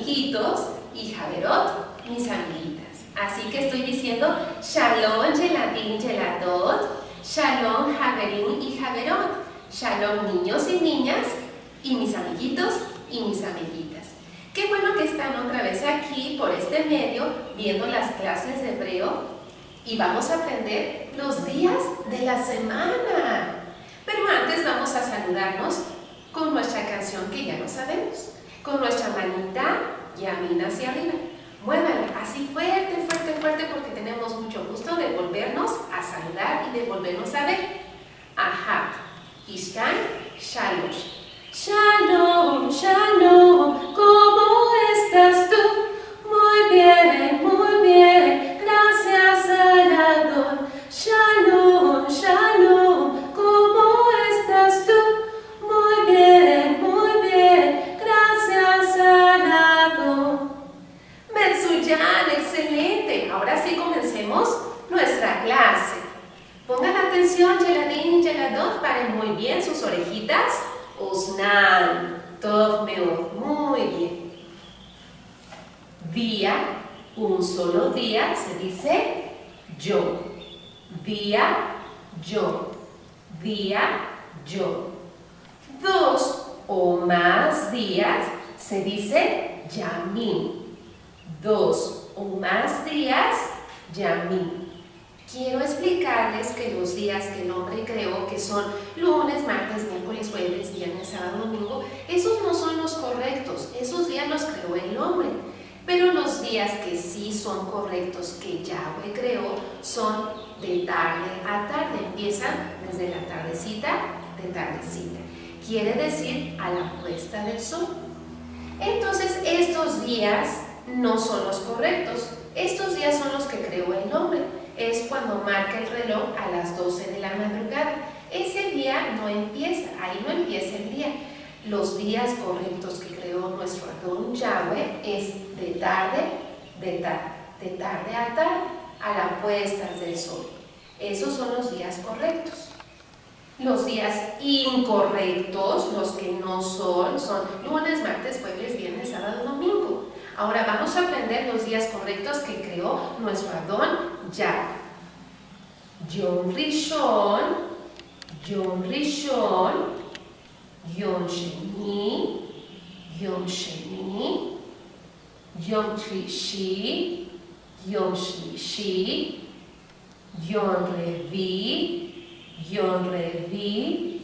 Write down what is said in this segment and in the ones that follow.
amiguitos, y Javerot, mis amiguitas. Así que estoy diciendo Shalom, Yeladim, Yeladot, Shalom, Javerim y Javerot. Shalom, niños y niñas, y mis amiguitos y mis amiguitas. Qué bueno que están otra vez aquí por este medio viendo las clases de hebreo y vamos a aprender los días de la semana. Pero antes vamos a saludarnos con nuestra canción que ya no sabemos, con nuestra manita Yamin hacia arriba. Muévanla así fuerte, fuerte, fuerte porque tenemos mucho gusto de volvernos a saludar y de volvernos a ver. Ajá. Ishkan, Shalom. Shalom, Shalom, ¿cómo estás tú? Muy bien, gracias al Adón. Shalom, Shalom, ¿cómo estás tú? Muy bien, gracias al Adón. Metsuyan, excelente. Ahora sí comencemos nuestra clase. Pongan atención, Yeladim y Yeladot, paren muy bien sus orejitas. Osnan, Tov Meod, muy bien. Día, un solo día, se dice yo. Día, yo. Día, yo. Dos o más días, se dice Yamin. Dos o más días, Yamin. Quiero explicarles que los días que el hombre creó, que son lunes, martes, miércoles, jueves, viernes, sábado, domingo, esos no son los correctos, esos días los creó el hombre. Pero los días que sí son correctos, que Yahweh creó, son de tarde a tarde, empiezan desde la tardecita de tardecita. Quiere decir a la puesta del sol. Entonces estos días no son los correctos, estos días son los que creó el hombre. Es cuando marca el reloj a las 12 de la madrugada. Ese día no empieza, ahí no empieza el día. Los días correctos que creó nuestro Adón Yahweh es de tarde a tarde, a la puesta del sol. Esos son los días correctos. Los días incorrectos, los que no son lunes, martes, jueves, viernes, sábado, domingo. Ahora vamos a aprender los días correctos que creó nuestro Adón Yahweh. Yom Rishon, Yom Rishon, Yom Sheni, Yom Sheni, Yom Shlishi, Yom Shlishi, Yom Revi, Yom Revi,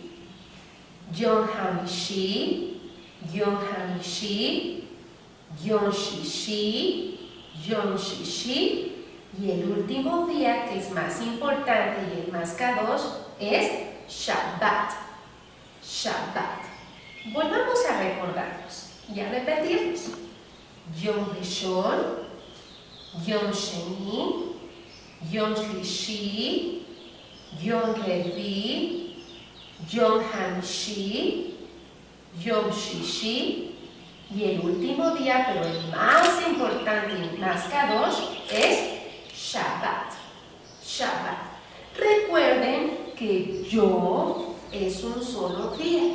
Yom Hamishi, Yom Hamishi, Yom Shishi, Yom Shishi, y el último día, que es más importante y el más kadosh, es Shabbat. Shabbat. Volvamos a recordarnos y a repetirnos. Yom Rishon, Yom Sheni, Yom Shlishi, Yom Revi, Yom Hamishi, Yom Shishi, y el último día, pero el más importante y más kadosh, es Shabbat. Shabbat. Recuerden que yo es un solo día.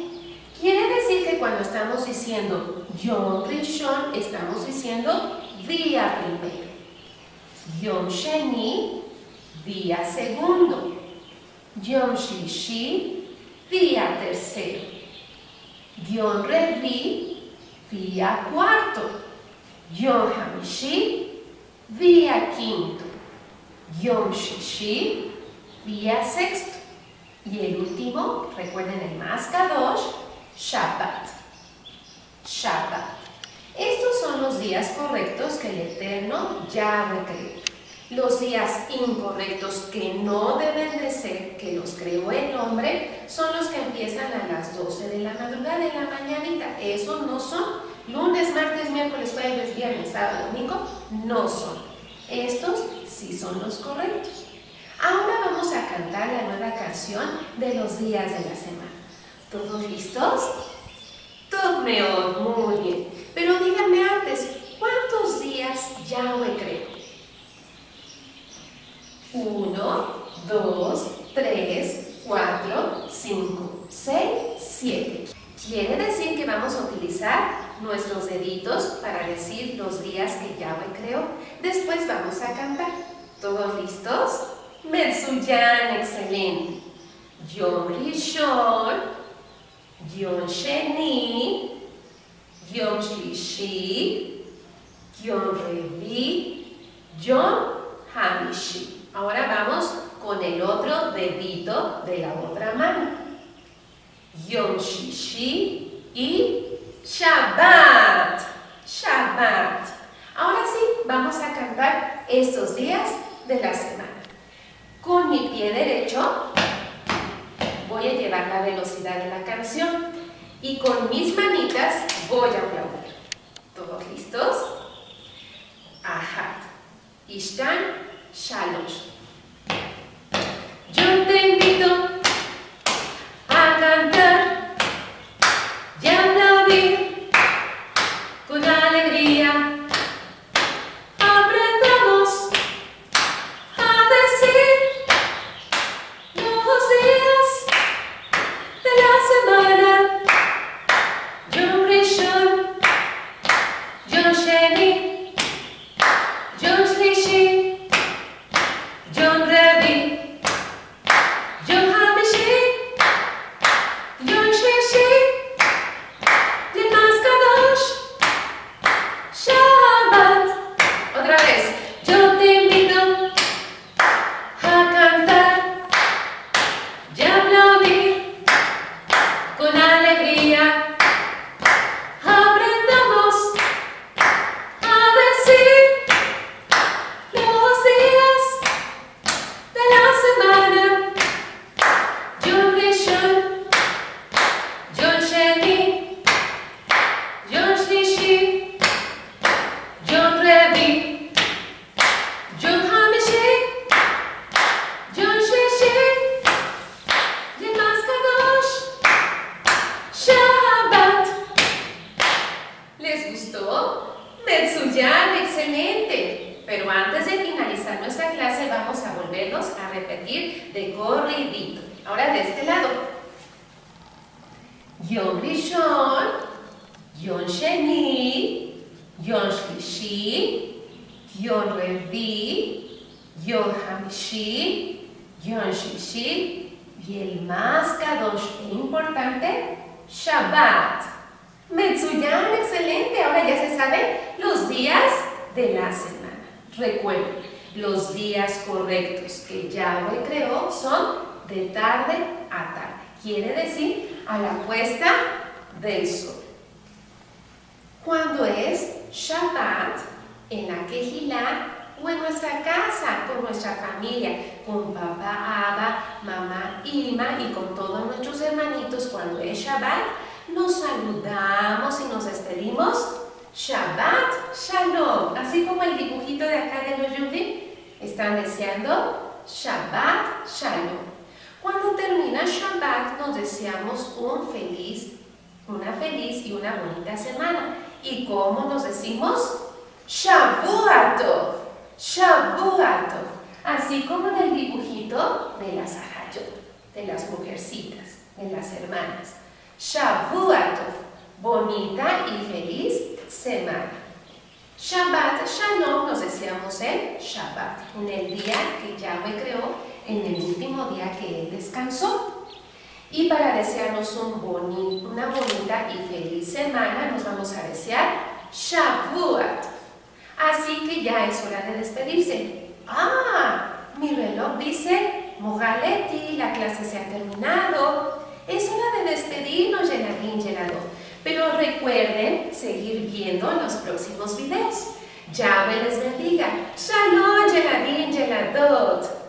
Quiere decir que cuando estamos diciendo Yom Rishon, estamos diciendo día primero. Yom Sheni, día segundo. Yom Shlishi, día tercero. Yom Revi, día cuarto. Yom Hamishi, día quinto. Yom Shishi, día sexto. Y el último, recuerden el más kadosh, Shabbat. Shabbat. Estos son los días correctos que el Eterno Yahweh creó. Los días incorrectos que no deben de ser, que los creó el hombre, son los que empiezan a las 12 de la madrugada, de la mañanita. Esos no son lunes, martes, miércoles, jueves, viernes, sábado, domingo. No son. Estos sí son los correctos. Ahora vamos a cantar la nueva canción de los días de la semana. ¿Todos listos? Tov Meod, muy bien. Pero díganme antes, ¿cuántos días Yahweh creó? 1, 2, 3, 4, 5, 6, 7. Quiere decir que vamos a utilizar nuestros deditos para decir los días que Yahweh creó. Después vamos a cantar. ¿Todos listos? Metsuyan, excelente. Yom Rishon, Yom Sheni, Yom Shlishi, Yom Revi, Yom Hamishi. Ahora vamos con el otro dedito de la otra mano. Yom Shishi y Shabbat. Shabbat. Ahora sí, vamos a cantar estos días de la semana. Con mi pie derecho voy a llevar la velocidad de la canción y con mis manitas voy a aplaudir. ¿Todos listos? Ahad, Ishtan, Shalosh. Yo te invito a cantar y a aplaudir con alegría. Aprendamos a decir los días de la semana. Yom Rishon, Yom Sheni, Yom Shlishi, Yom Revi, Yom Hamishi, Yom Shishi, Yom Kadosh, Shabbat. Otra vez, yo te invito a cantar y a aplaudir con alegría. Aprendamos a decir los días de la semana. Yom Rishon, Yom Sheni, Yom Shlishi, Yom Revi, Yom Hamishi, Yom Shishi, Yom Kadosh, Shabbat. ¿Les gustó? Metsuyan, excelente. Pero antes de finalizar nuestra clase vamos a volvernos a repetir de corridito. Ahora de este lado. Yom Rishon, Yom Sheni, Yom Shlishi, Yom Revi, Yom Hamishi, Yom Shishi y el más kadosh e importante, Shabbat. Metsuyan, excelente. Ahora ya se saben los días de la semana. Recuerden, los días correctos que Yahweh creó son de tarde a tarde. Quiere decir a la puesta del sol. Cuando es Shabbat, en la Kehilá o en nuestra casa, con nuestra familia, con papá, Abba, mamá, Irma y con todos nuestros hermanitos, cuando es Shabbat, nos saludamos y nos despedimos. Shabbat Shalom. Así como el dibujito de acá de los Yudim, están deseando Shabbat Shalom. Cuando termina Shabbat, nos deseamos una feliz y una bonita semana. ¿Y cómo nos decimos? Shavua Tov. Shavua Tov. Así como en el dibujito de las Ahayot, de las mujercitas, de las hermanas. Shavua Tov. Bonita y feliz semana. Shabbat Shalom nos deseamos el Shabbat, en el día que Yahweh creó, en el último día que Él descansó. Y para desearnos una bonita y feliz semana, nos vamos a desear Shavuot. Así que ya es hora de despedirse. Mi reloj dice, Mogaleti, la clase se ha terminado. Es hora de despedirnos, Yeladín, Yeladot. Pero recuerden seguir viendo los próximos videos. Yahweh les bendiga. Shalom, Yeladín, Yeladot.